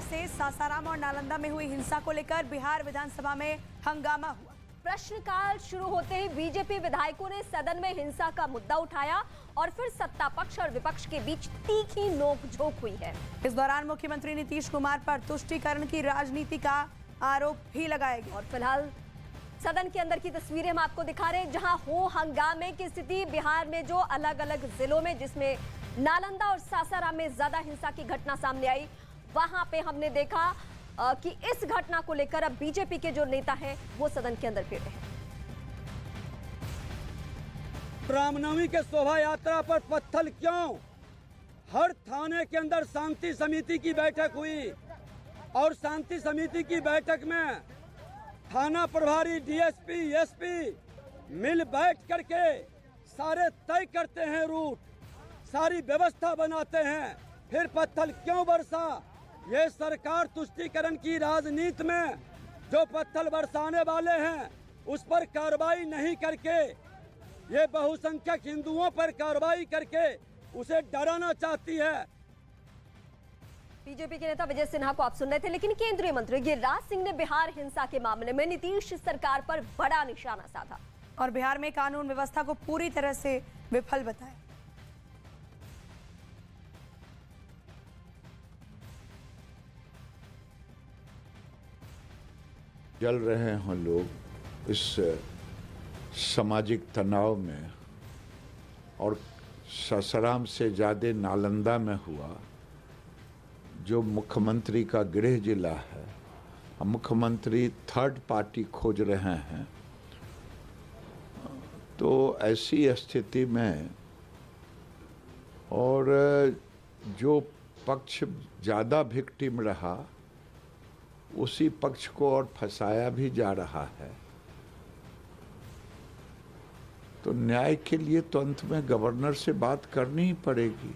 से सासाराम और नालंदा में हुई हिंसा को लेकर बिहार विधानसभा में हंगामा हुआ। प्रश्नकाल शुरू होते ही बीजेपी विधायकों ने सदन में हिंसा का मुद्दा उठाया और फिर सत्ता पक्ष और विपक्ष के बीच तीखी नोकझोंक हुई है। इस दौरान मुख्यमंत्री नीतीश कुमार पर तुष्टीकरण की राजनीति का आरोप भी लगाया गया। और फिलहाल सदन के अंदर की तस्वीरें हम आपको दिखा रहे हैं, जहां हो हंगामे की स्थिति। बिहार में जो अलग अलग जिलों में, जिसमें नालंदा और सासाराम में ज्यादा हिंसा की घटना सामने आई, वहां पे हमने देखा कि इस घटना को लेकर अब बीजेपी के जो नेता हैं वो सदन के अंदर फिर रहे हैं। रामनवमी के शोभा यात्रा पर पत्थर क्यों? हर थाने के अंदर शांति समिति की बैठक हुई और शांति समिति की बैठक में थाना प्रभारी, डीएसपी, एसपी मिल बैठ करके सारे तय करते हैं रूट, सारी व्यवस्था बनाते हैं। फिर पत्थर क्यों बरसा? ये सरकार तुष्टीकरण की राजनीति में जो पत्थर बरसाने वाले हैं उस पर कार्रवाई नहीं करके, ये बहुसंख्यक हिंदुओं पर कार्रवाई करके उसे डराना चाहती है। बीजेपी के नेता विजय सिन्हा को आप सुन रहे थे, लेकिन केंद्रीय मंत्री गिरिराज सिंह ने बिहार हिंसा के मामले में नीतीश सरकार पर बड़ा निशाना साधा और बिहार में कानून व्यवस्था को पूरी तरह से विफल बताया। जल रहे हैं लोग इस सामाजिक तनाव में, और सासाराम से ज़्यादा नालंदा में हुआ, जो मुख्यमंत्री का गृह जिला है। मुख्यमंत्री थर्ड पार्टी खोज रहे हैं, तो ऐसी स्थिति में और जो पक्ष ज़्यादा विक्टिम रहा उसी पक्ष को और फंसाया भी जा रहा है। तो न्याय के लिए तो अंत में गवर्नर से बात करनी ही पड़ेगी।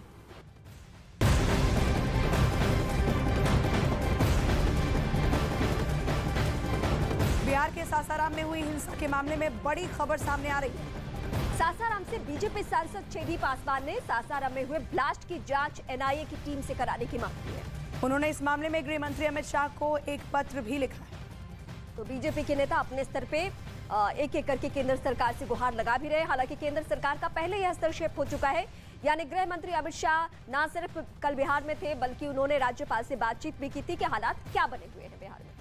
बिहार के सासाराम में हुई हिंसा के मामले में बड़ी खबर सामने आ रही है। सासाराम से बीजेपी सांसद छेदी पासवान ने सासाराम में हुए ब्लास्ट की जांच एनआईए की टीम से कराने की मांग की है। उन्होंने इस मामले में गृह मंत्री अमित शाह को एक पत्र भी लिखा है। तो बीजेपी के नेता अपने स्तर पे एक एक करके केंद्र सरकार से गुहार लगा भी रहे। हालांकि केंद्र सरकार का पहले यह हस्तक्षेप हो चुका है, यानी गृह मंत्री अमित शाह न सिर्फ कल बिहार में थे, बल्कि उन्होंने राज्यपाल से बातचीत भी की थी कि हालात क्या बने हुए हैं बिहार में।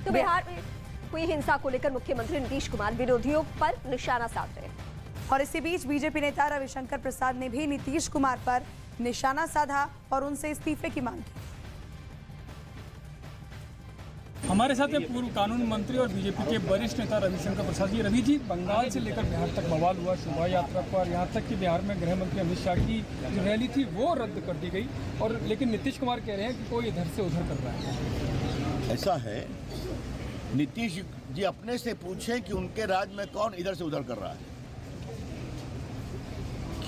तो बिहार में हुई हिंसा को लेकर मुख्यमंत्री नीतीश कुमार विरोधियों पर निशाना साध रहे हैं। और इसी बीच बीजेपी नेता रविशंकर प्रसाद ने भी नीतीश कुमार पर निशाना साधा और उनसे इस्तीफे की मांग की। हमारे साथ में पूर्व कानून मंत्री और बीजेपी के वरिष्ठ नेता रविशंकर प्रसाद जी। रवि जी, बंगाल से लेकर बिहार तक बवाल हुआ शोभा यात्रा पर, यहाँ तक कि बिहार में गृह मंत्री अमित शाह की जो रैली थी वो रद्द कर दी गई, और लेकिन नीतीश कुमार कह रहे हैं कि कोई इधर से उधर कर रहा है। ऐसा है, नीतीश जी अपने से पूछें कि उनके राज्य में कौन इधर से उधर कर रहा है।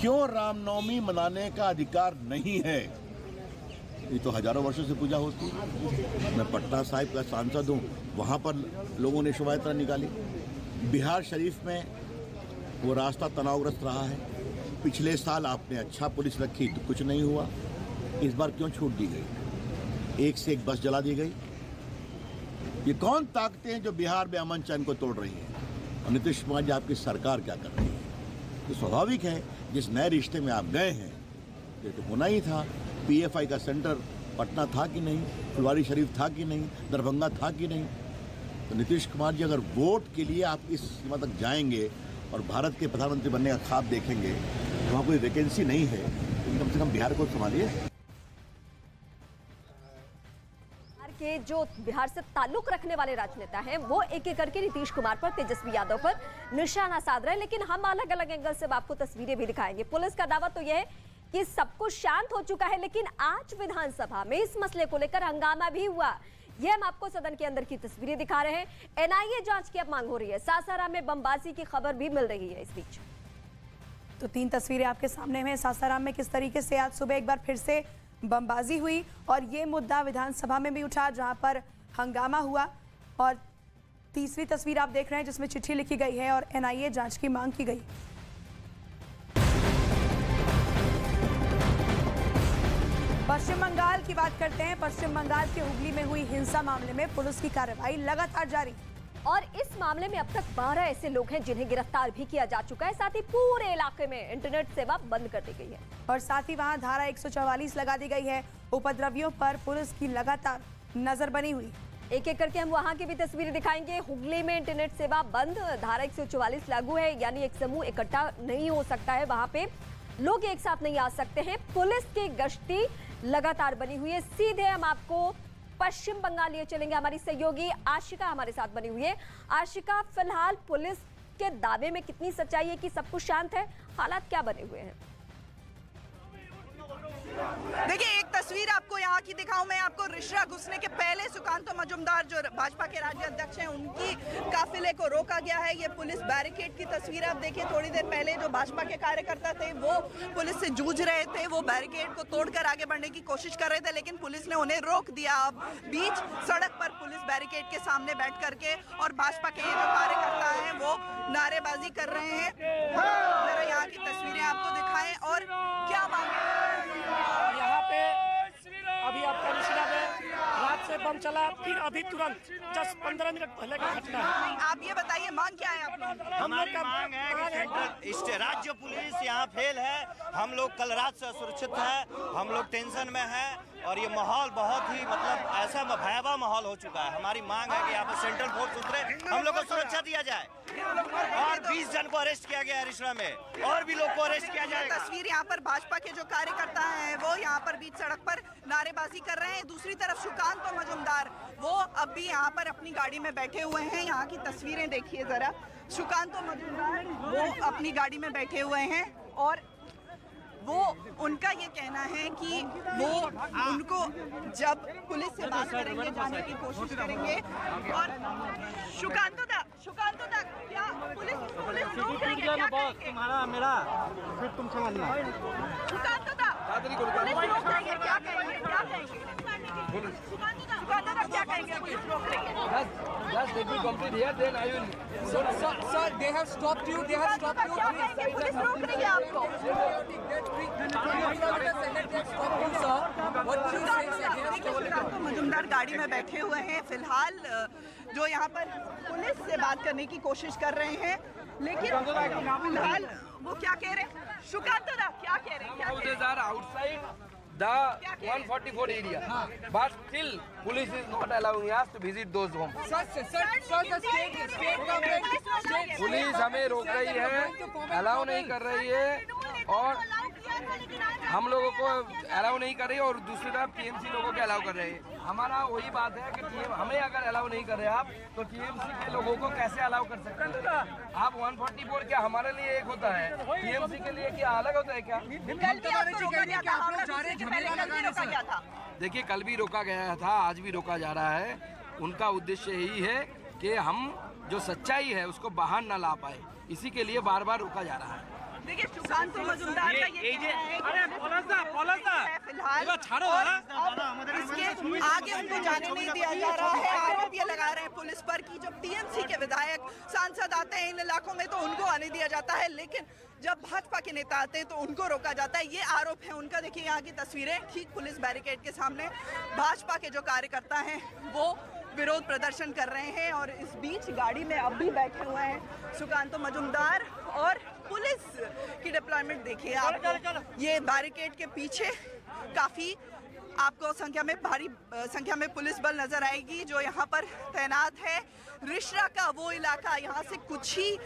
क्यों रामनवमी मनाने का अधिकार नहीं है? ये तो हजारों वर्षों से पूजा होती है। मैं पटना साहिब का सांसद हूँ, वहाँ पर लोगों ने शोभा यात्रा निकाली। बिहार शरीफ में वो रास्ता तनावग्रस्त रहा है। पिछले साल आपने अच्छा पुलिस रखी तो कुछ नहीं हुआ, इस बार क्यों छूट दी गई? एक से एक बस जला दी गई। ये कौन ताकतें हैं जो बिहार में अमन चैन को तोड़ रही है? और नीतीश कुमार जी आपकी सरकार क्या कर रही है? तो स्वाभाविक है, जिस नए रिश्ते में आप गए हैं ये तो होना ही था। पीएफआई का सेंटर पटना था कि नहीं, फुलवारी शरीफ था कि नहीं, दरभंगा था कि नहीं? तो नीतीश कुमार जी अगर वोट के लिए आप इस सीमा तक जाएंगे और भारत के प्रधानमंत्री बनने का ख्वाब देखेंगे तो वहाँ कोई वैकेंसी नहीं है, तो कम से कम बिहार को संभालिए। के जो बिहार से ताल्लुक रखने वाले राजनेता हैं वो एक एक करके नीतीश कुमार पर, तेजस्वी यादव पर निशाना साध रहे हैं। लेकिन हम अलग अलग एंगल से आपको तस्वीरें भी दिखाएंगे। पुलिस का दावा तो यह है कि सब कुछ शांत हो चुका है, लेकिन आज विधानसभा में इस मसले को लेकर हंगामा भी हुआ। ये हम आपको सदन के अंदर की तस्वीरें दिखा रहे हैं। एनआईए जांच की अब मांग हो रही है। सासाराम में बमबाजी की खबर भी मिल रही है। इस बीच तो 3 तस्वीरें आपके सामने हैं। सासाराम में किस तरीके से आज सुबह एक बार फिर से बमबाजी हुई और ये मुद्दा विधानसभा में भी उठा, जहां पर हंगामा हुआ। और तीसरी तस्वीर आप देख रहे हैं जिसमें चिट्ठी लिखी गई है और एनआईए जांच की मांग की गई। पश्चिम बंगाल की बात करते हैं। पश्चिम बंगाल के हुगली में हुई हिंसा मामले में पुलिस की कार्रवाई लगातार जारी। और इस मामले में अब तक 12 ऐसे लोग हैं जिन्हें गिरफ्तार भी किया जा चुका है। साथ ही पूरे इलाके में इंटरनेट सेवा बंद कर दी गई है और साथ ही वहां धारा 144 लगा दी गई है। उपद्रवियों पर पुलिस की लगातार नजर बनी हुई। एक एक करके हम वहां की भी तस्वीरें दिखाएंगे। हुगली में इंटरनेट सेवा बंद, धारा 144 लागू है, यानी एक समूह इकट्ठा नहीं हो सकता है, वहां पे लोग एक साथ नहीं आ सकते हैं। पुलिस की गश्ती लगातार बनी हुई है। सीधे हम आपको पश्चिम बंगाल लिए चलेंगे। हमारी सहयोगी आशिका हमारे साथ बनी हुई है। आशिका, फिलहाल पुलिस के दावे में कितनी सच्चाई है कि सब कुछ शांत है? हालात क्या बने हुए हैं? देखिए, एक तस्वीर आपको यहाँ की दिखाऊं मैं आपको। रिश्रा घुसने के पहले सुकांतो मजुमदार जो भाजपा के राज्य अध्यक्ष हैं, उनकी काफिले को रोका गया है। ये पुलिस बैरिकेड की तस्वीर आप देखिए। थोड़ी देर पहले जो भाजपा के कार्यकर्ता थे वो पुलिस से जूझ रहे थे, वो बैरिकेड को तोड़कर आगे बढ़ने की कोशिश कर रहे थे, लेकिन पुलिस ने उन्हें रोक दिया। अब बीच सड़क पर पुलिस बैरिकेड के सामने बैठ करके और भाजपा के ये जो कार्यकर्ता हैं वो नारेबाजी कर रहे हैं। जरा यहाँ की तस्वीरें आपको दिखाएं। और क्या बात यहाँ पे अभी आपका रिश्रा में रात से बम चला, फिर अभी तुरंत 10-15 मिनट पहले का घटना है। आप ये बताइए, मांग क्या है आप लोग? हमारी मांग है कि सेंट्रल राज्य पुलिस यहाँ फेल है। हम लोग कल रात से असुरक्षित है, हम लोग टेंशन में है और ये माहौल बहुत ही मतलब ऐसा भयावह माहौल हो चुका है। हमारी मांग है कि यहाँ पर सेंट्रल फोर्स उतरे, हम लोग को सुरक्षा दिया जाए। और 20 जन को अरेस्ट किया गया है रिश्रा में, और भी लोग को अरेस्ट किया जाएगा। तस्वीर यहाँ पर भाजपा के जो कार्यकर्ता हैं वो यहाँ पर बीच सड़क पर नारेबाजी कर रहे हैं। दूसरी तरफ सुकांतो मजुमदार वो अब भी यहाँ पर अपनी गाड़ी में बैठे हुए हैं। यहाँ की तस्वीरें देखिए जरा। सुकांतो मजुमदार वो अपनी गाड़ी में बैठे हुए हैं और वो उनका ये कहना है कि वो उनको जब पुलिस से बात करेंगे जाने की कोशिश करेंगे। और सुकांतो दा क्या पुलिस रोक रही है? क्या करेंगे? तुम्हारा मेरा फिर तुम समझना। सुकांतो दा पुलिस रोक रही है, क्या कहेंगे? क्या कहेंगे? सुकांतो दा क्या कहेंगे? पुलिस रोक रही है। Just let me complete here, then I will. Sir, they have stopped you. They have stopped you. क्या कहेंगे? पुलिस रोक रही है आपको। सुकांतो मजुमदार गाड़ी में बैठे हुए हैं। फिलहाल जो यहाँ पर पुलिस से बात करने की कोशिश कर रहे हैं, लेकिन फिलहाल वो क्या कह रहे हैं? सुकांतो दा क्या कह रहे हैं? Houses are outside the 144 area, but still police is not allowing us to visit those homes. Police हमें रोक रही है, अलाउ नहीं कर रही है और हम लोगों को अलाउ नहीं कर रही है और दूसरी तरफ टीएमसी लोगों को अलाउ कर रहे हैं। हमारा वही बात है कि हमें अगर अलाउ नहीं कर रहे आप तो टीएमसी के लोगों को कैसे अलाउ कर सकते हैं? आप 144 क्या हमारे लिए एक होता है, टीएमसी के लिए क्या अलग होता है क्या? देखिए, कल भी रोका गया था, आज भी रोका जा रहा है। उनका उद्देश्य यही है कि हम जो सच्चाई है उसको बाहर न ला पाए, इसी के लिए बार बार रोका जा रहा है। देखिए, सुकांतो मजुमदार का ये फिलहाल इसके आगे उनको जाने नहीं दिया जा रहा है। आरोप ये लगा रहे हैं पुलिस पर कि जब टीएमसी के विधायक सांसद आते हैं इन इलाकों में तो उनको आने दिया जाता है, लेकिन जब भाजपा के नेता आते हैं तो उनको रोका जाता है। ये आरोप है उनका। देखिए यहाँ की तस्वीरें, ठीक पुलिस बैरिकेड के सामने भाजपा के जो कार्यकर्ता हैं वो विरोध प्रदर्शन कर रहे हैं और इस बीच गाड़ी में अब भी बैठे हुए हैं सुकांतो मजुमदार और पुलिस की डिप्लॉयमेंट देखिए आप। ये बैरिकेड के पीछे काफी आपको भारी संख्या में पुलिस बल नजर आएगी जो यहाँ पर तैनात है। रिश्रा का वो इलाका यहाँ से कुछ ही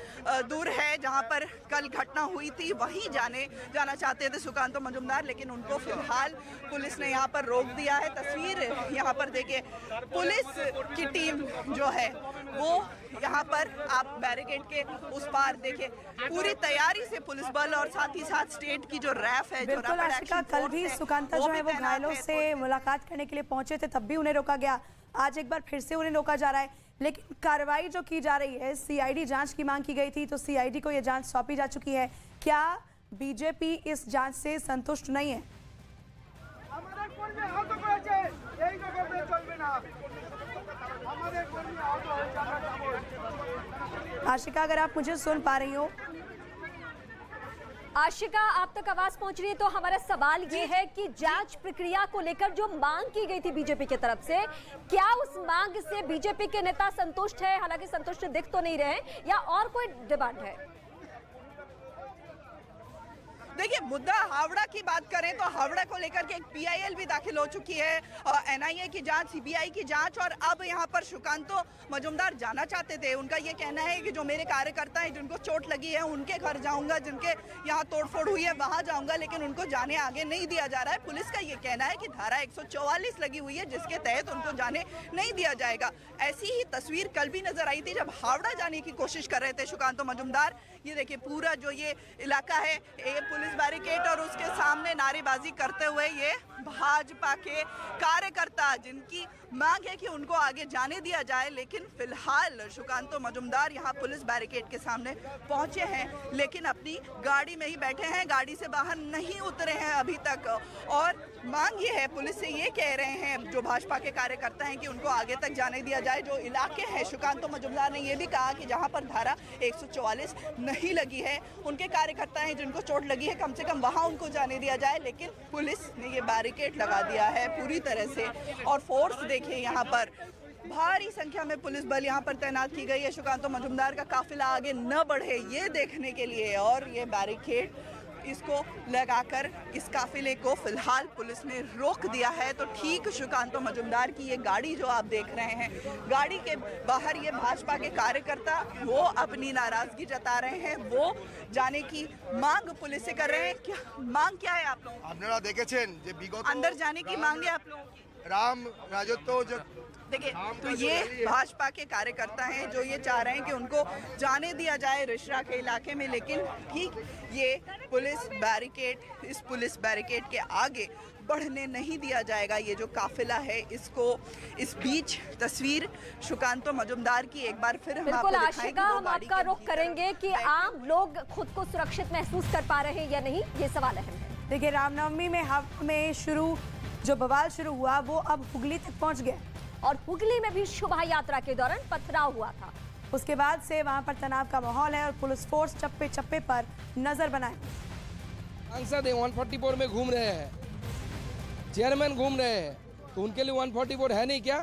दूर है जहाँ पर कल घटना हुई थी, वहीं जाना चाहते थे सुकांतो मजुमदार, लेकिन उनको फिलहाल पुलिस ने यहाँ पर रोक दिया है। तस्वीर यहाँ पर देखिए, पुलिस की टीम जो है वो यहाँ पर आप बैरिकेड के उस पार देखिए, पूरी तैयारी से पुलिस बल और साथ ही साथ स्टेट की जो रैफ है, जो रैपिड एक्शन कल भी सुकांता जो है वो घायलों से मुलाकात करने के लिए पहुंचे थे, तब भी उन्हें रोका गया। आज एक बार फिर से उन्हें रोका जा रहा है, लेकिन कार्रवाई जो की जा रही है, सीआईडी जांच की मांग की गई थी तो सीआईडी को यह जांच सौंपी जा चुकी है। क्या बीजेपी इस जांच से संतुष्ट नहीं है? आशिका, अगर आप मुझे सुन पा रही हो। आशिका, आप तक आवाज पहुंच रही है। तो हमारा सवाल ये है कि जांच प्रक्रिया को लेकर जो मांग की गई थी बीजेपी की तरफ से, क्या उस मांग से बीजेपी के नेता संतुष्ट है? हालांकि संतुष्ट दिख तो नहीं रहे, या और कोई डिमांड है? देखिए, मुद्दा हावड़ा की बात करें तो हावड़ा को लेकर के एक पीआईएल भी दाखिल हो चुकी है। एनआईए की जांच, सीबीआई की जांच, और अब यहाँ पर सुकांतो मजुमदार जाना चाहते थे। उनका ये कहना है कि जो मेरे कार्यकर्ता हैं जिनको चोट लगी है उनके घर जाऊंगा, जिनके यहाँ तोड़फोड़ हुई है वहां जाऊंगा, लेकिन उनको जाने आगे नहीं दिया जा रहा है। पुलिस का ये कहना है कि धारा 144 लगी हुई है जिसके तहत उनको जाने नहीं दिया जाएगा। ऐसी ही तस्वीर कल भी नजर आई थी जब हावड़ा जाने की कोशिश कर रहे थे सुकांतो मजुमदार। ये देखिए, पूरा जो ये इलाका है, ये पुलिस बैरिकेड और उसके सामने नारेबाजी करते हुए ये भाजपा के कार्यकर्ता, जिनकी मांग है कि उनको आगे जाने दिया जाए, लेकिन फिलहाल सुकांतो मजुमदार यहाँ पुलिस बैरिकेड के सामने पहुंचे हैं, लेकिन अपनी गाड़ी में ही बैठे हैं, गाड़ी से बाहर नहीं उतरे हैं अभी तक। और मांग ये है, पुलिस से ये कह रहे हैं जो भाजपा के कार्यकर्ता हैं कि उनको आगे तक जाने दिया जाए। जो इलाके हैं, सुकांतो मजुमदार ने ये भी कहा कि जहाँ पर धारा 144 नहीं लगी है, उनके कार्यकर्ता हैं जिनको चोट लगी है, कम से कम वहाँ उनको जाने दिया जाए, लेकिन पुलिस ने ये बैरिकेड लगा दिया है पूरी तरह से। और फोर्स देखिए, यहाँ पर भारी संख्या में पुलिस बल यहाँ पर तैनात की गई है। सुकांतो मजुमदार का काफिला आगे न बढ़े ये देखने के लिए, और ये बैरिकेड इसको लगाकर इस काफिले को फिलहाल पुलिस ने रोक दिया है। तो ठीक सुकांतो मजुमदार की ये गाड़ी जो आप देख रहे हैं, गाड़ी के बाहर ये भाजपा के कार्यकर्ता वो अपनी नाराजगी जता रहे हैं, वो जाने की मांग पुलिस से कर रहे हैं। क्या मांग क्या है आप लोगों? আপনারা দেখেছেন যে বিগত अंदर जाने की मांग है आप लोगों की? राम राजत्व जो देखिए, तो ये भाजपा के कार्यकर्ता हैं जो ये चाह रहे हैं कि उनको जाने दिया जाए रिश्रा के इलाके में, लेकिन ठीक ये पुलिस बैरिकेड, इस पुलिस बैरिकेड के आगे बढ़ने नहीं दिया जाएगा। ये जो काफिला है इसको, इस बीच तस्वीर सुकांतो मजुमदार की एक बार फिर हम आपको दिखाएंगे। हम आपका रुख करेंगे कि आम लोग खुद को सुरक्षित महसूस कर पा रहे हैं या नहीं, ये सवाल अहम है। देखिए, रामनवमी में हावड़ा में जो बवाल शुरू हुआ वो अब हुगली तक पहुंच गया, और हुगली में भी शोभा यात्रा के दौरान पथराव हुआ था। उसके बाद से वहां पर तनाव का माहौल है और पुलिस फोर्स चप्पे चप्पे पर नजर बनाए। सांसद 144 में घूम रहे हैं, चेयरमैन घूम रहे हैं, तो उनके लिए 144 है नहीं क्या?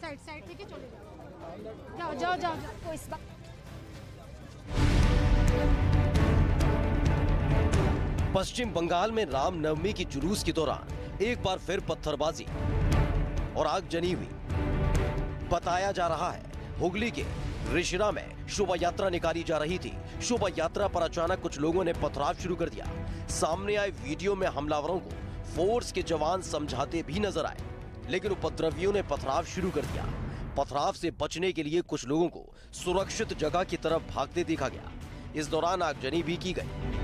साइड ठीक है, चलो जाओ। तो इस बात पश्चिम बंगाल में रामनवमी की जुलूस के दौरान एक बार फिर पत्थरबाजी और आगजनी हुई। बताया जा रहा है हुगली के रिशिरा में शोभा यात्रा निकाली जा रही थी। शोभा यात्रा पर अचानक कुछ लोगों ने पथराव शुरू कर दिया। सामने आए वीडियो में हमलावरों को फोर्स के जवान समझाते भी नजर आए, लेकिन उपद्रवियों ने पथराव शुरू कर दिया। पथराव से बचने के लिए कुछ लोगों को सुरक्षित जगह की तरफ भागते देखा गया। इस दौरान आगजनी भी की गई।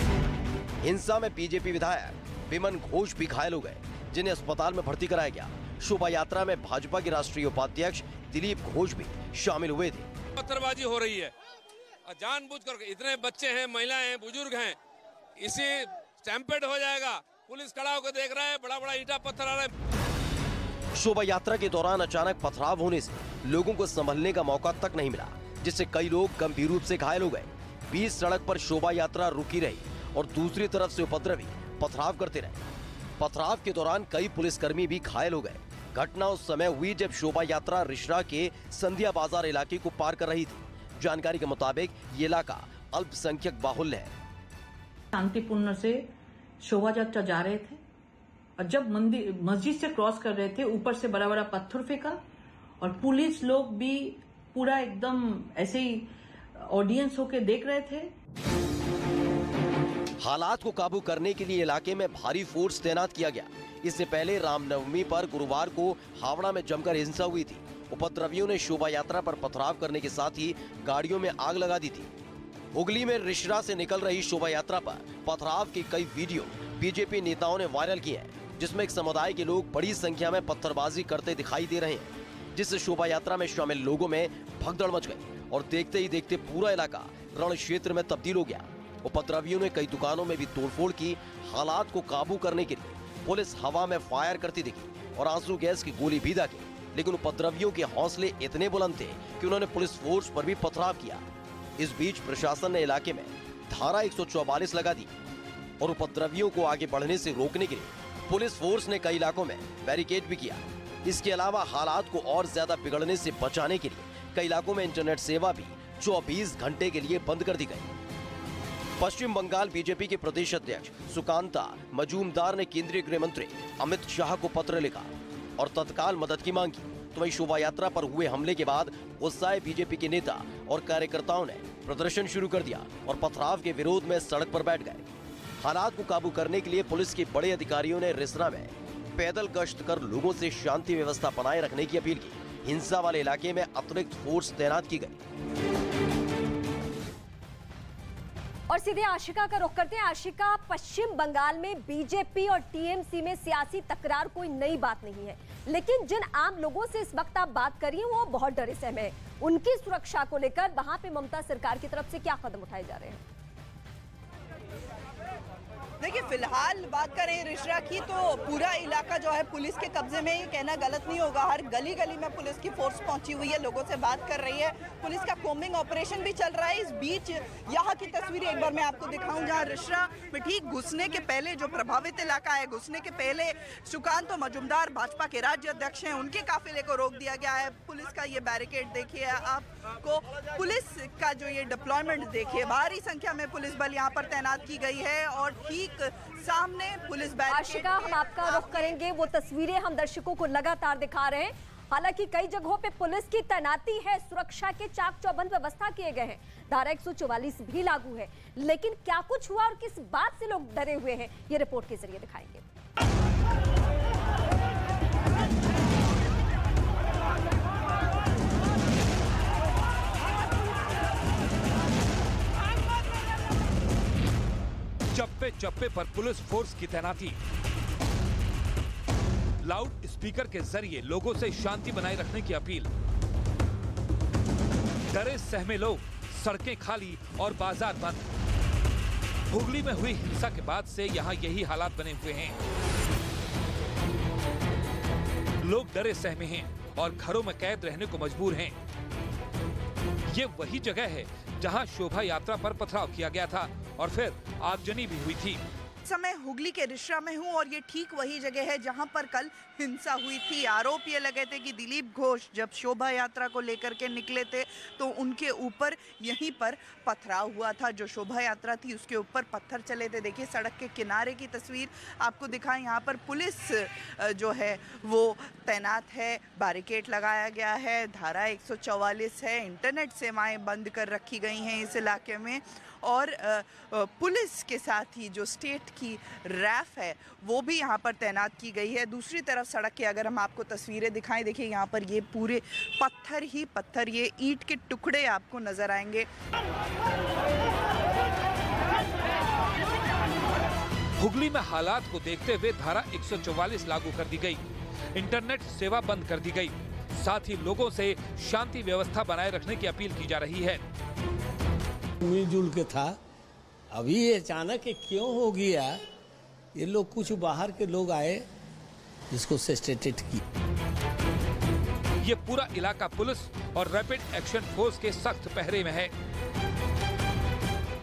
हिंसा में बीजेपी विधायक विमन घोष भी घायल हो गए, जिन्हें अस्पताल में भर्ती कराया गया। शोभा यात्रा में भाजपा के राष्ट्रीय उपाध्यक्ष दिलीप घोष भी शामिल हुए थे। पत्थरबाजी हो रही है, जानबूझकर, इतने बच्चे हैं, महिलाएं हैं, बुजुर्ग हैं, इसी स्टैम्पेड हो जाएगा। पुलिस खड़ा होकर देख रहा है, बड़ा बड़ा ईंटा पत्थर आ रहा है। शोभा यात्रा के दौरान अचानक पथराव होने से लोगों को संभलने का मौका तक नहीं मिला, जिससे कई लोग गंभीर रूप से घायल हो गए। बीच सड़क पर शोभा यात्रा रुकी रही और दूसरी तरफ से उपद्रवी पथराव करते रहे। पथराव के दौरान कई पुलिसकर्मी भी घायल हो गए। घटना उस समय हुई जब शोभा यात्रा रिश्रा के संध्या बाजार इलाके को पार कर रही थी। जानकारी के मुताबिक ये इलाका अल्पसंख्यक बाहुल्य है। शांतिपूर्ण से शोभा यात्रा जा रहे थे और जब मस्जिद से क्रॉस कर रहे थे, ऊपर से बड़ा बड़ा पत्थर फेंका और पुलिस लोग भी पूरा एकदम ऐसे ही ऑडियंस होके देख रहे थे। हालात को काबू करने के लिए इलाके में भारी फोर्स तैनात किया गया। इससे पहले रामनवमी पर गुरुवार को हावड़ा में जमकर हिंसा हुई थी। उपद्रवियों ने शोभा यात्रा पर पथराव करने के साथ ही गाड़ियों में आग लगा दी थी। हुगली में रिश्रा से निकल रही शोभा यात्रा पर पथराव के कई वीडियो बीजेपी नेताओं ने वायरल किए हैं, जिसमें एक समुदाय के लोग बड़ी संख्या में पत्थरबाजी करते दिखाई दे रहे हैं, जिससे शोभा यात्रा में शामिल लोगों में भगदड़ मच गई और देखते ही देखते पूरा इलाका रण क्षेत्र में तब्दील हो गया। उपद्रवियों ने कई दुकानों में भी तोड़फोड़ की। हालात को काबू करने के लिए पुलिस हवा में फायर करती दिखी और आंसू गैस की गोली भी दागी, लेकिन उपद्रवियों के हौसले इतने बुलंद थे कि उन्होंने पुलिस फोर्स पर भी पथराव किया। इस बीच प्रशासन ने इलाके में धारा 144 लगा दी और उपद्रवियों को आगे बढ़ने से रोकने के लिए पुलिस फोर्स ने कई इलाकों में बैरिकेड भी किया। इसके अलावा हालात को और ज्यादा बिगड़ने से बचाने के लिए कई इलाकों में इंटरनेट सेवा भी 24 घंटे के लिए बंद कर दी गई। पश्चिम बंगाल बीजेपी के प्रदेश अध्यक्ष सुकांता मजूमदार ने केंद्रीय गृह मंत्री अमित शाह को पत्र लिखा और तत्काल मदद की मांग की। तो वहीं शोभा यात्रा पर हुए हमले के बाद गुस्साए बीजेपी के नेता और कार्यकर्ताओं ने प्रदर्शन शुरू कर दिया और पथराव के विरोध में सड़क पर बैठ गए। हालात को काबू करने के लिए पुलिस के बड़े अधिकारियों ने रिसना में पैदल गश्त कर लोगों से शांति व्यवस्था बनाए रखने की अपील की। हिंसा वाले इलाके में अतिरिक्त फोर्स तैनात की गई। और सीधे आशिका का रुख करते हैं। आशिका, पश्चिम बंगाल में बीजेपी और टीएमसी में सियासी तकरार कोई नई बात नहीं है, लेकिन जिन आम लोगों से इस वक्त आप बात कर रही हैं वो बहुत डरे सहमे हैं। उनकी सुरक्षा को लेकर वहां पे ममता सरकार की तरफ से क्या कदम उठाए जा रहे हैं? देखिए, फिलहाल बात करें रिश्रा की तो पूरा इलाका जो है पुलिस के कब्जे में, ये कहना गलत नहीं होगा। हर गली गली में पुलिस की फोर्स पहुंची हुई है, लोगों से बात कर रही है। पुलिस का कोम्बिंग ऑपरेशन भी चल रहा है। इस बीच यहाँ की तस्वीरें एक बार मैं आपको दिखाऊं, जहाँ रिश्रा में ठीक घुसने के पहले जो प्रभावित इलाका है, घुसने के पहले सुकांत मजूमदार भाजपा के राज्य अध्यक्ष हैं, उनके काफिले को रोक दिया गया है। पुलिस का ये बैरिकेड देखिए आपको, पुलिस का जो ये डिप्लॉयमेंट देखिए, भारी संख्या में पुलिस बल यहाँ पर तैनात की गई है और ठीक सामने पुलिस बैरिकेड। आशिका, हम आपका रुख करेंगे। वो तस्वीरें हम दर्शकों को लगातार दिखा रहे हैं। हालांकि कई जगहों पे पुलिस की तैनाती है, सुरक्षा के चाक चौबंद व्यवस्था किए गए हैं, धारा 144 भी लागू है, लेकिन क्या कुछ हुआ और किस बात से लोग डरे हुए हैं, ये रिपोर्ट के जरिए दिखाएंगे। चप्पे चप्पे पर पुलिस फोर्स की तैनाती, लाउड स्पीकर के जरिए लोगों से शांति बनाए रखने की अपील। डरे सहमे लोग, सड़कें खाली और बाजार बंद। हुगली में हुई हिंसा के बाद से यहां यही हालात बने हुए हैं। लोग डरे सहमे हैं और घरों में कैद रहने को मजबूर हैं। ये वही जगह है जहां शोभा यात्रा पर पथराव किया गया था और फिर आगजनी भी हुई थी। समय हुगली के रिश्रा में हूं और ये ठीक वही जगह है जहां पर कल हिंसा हुई थी। आरोप ये लगे थे कि दिलीप घोष जब शोभा यात्रा को लेकर के निकले थे तो उनके ऊपर यहीं पर पथराव हुआ था। जो शोभा यात्रा थी उसके ऊपर पत्थर चले थे। देखिए, सड़क के किनारे की तस्वीर आपको दिखाएं। यहाँ पर पुलिस जो है वो तैनात है, बैरिकेड लगाया गया है, धारा 144 है, इंटरनेट सेवाएं बंद कर रखी गई हैं इस इलाके में और पुलिस के साथ ही जो स्टेट की रैफ है वो भी यहाँ पर तैनात की गई है। दूसरी तरफ सड़क के अगर हम आपको तस्वीरें दिखाएं, देखिए यहाँ पर ये पूरे पत्थर ही पत्थर, ये ईंट के टुकड़े आपको नजर आएंगे। हुगली में हालात को देखते हुए धारा 144 लागू कर दी गई, इंटरनेट सेवा बंद कर दी गई, साथ ही लोगों से शांति व्यवस्था बनाए रखने की अपील की जा रही है। मिलजुल के था, अभी ये अचानक क्यों हो गया? ये लोग कुछ बाहर के लोग आए जिसको सस्टेटेड की। ये पूरा इलाका पुलिस और रैपिड एक्शन फोर्स के सख्त पहरे में है।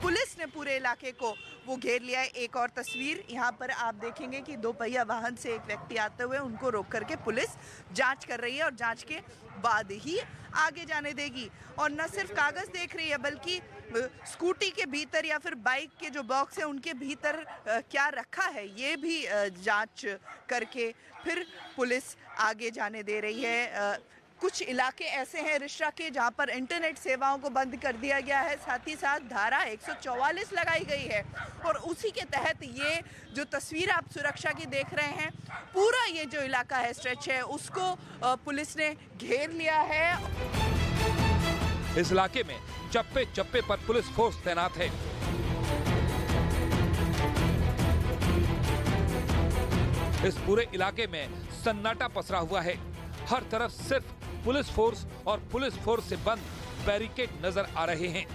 पुलिस ने पूरे इलाके को वो घेर लिया है। एक और तस्वीर यहाँ पर आप देखेंगे कि 2 पहिया वाहन से एक व्यक्ति आते हुए उनको रोक करके पुलिस जांच कर रही है और जांच के बाद ही आगे जाने देगी। और न सिर्फ कागज देख रही है बल्कि स्कूटी के भीतर या फिर बाइक के जो बॉक्स है उनके भीतर क्या रखा है ये भी जांच करके फिर पुलिस आगे जाने दे रही है। कुछ इलाके ऐसे हैं रिश्रा के जहां पर इंटरनेट सेवाओं को बंद कर दिया गया है, साथ ही साथ धारा 144 लगाई गई है और उसी के तहत ये जो तस्वीर आप सुरक्षा की देख रहे हैं, पूरा ये जो इलाका है, स्ट्रेच है, उसको पुलिस ने घेर लिया है। इस इलाके में चप्पे चप्पे पर पुलिस फोर्स तैनात है। इस पूरे इलाके में सन्नाटा पसरा हुआ है। हर तरफ सिर्फ पुलिस फोर्स और पुलिस फोर्स से बंद बैरिकेड नजर आ रहे हैं।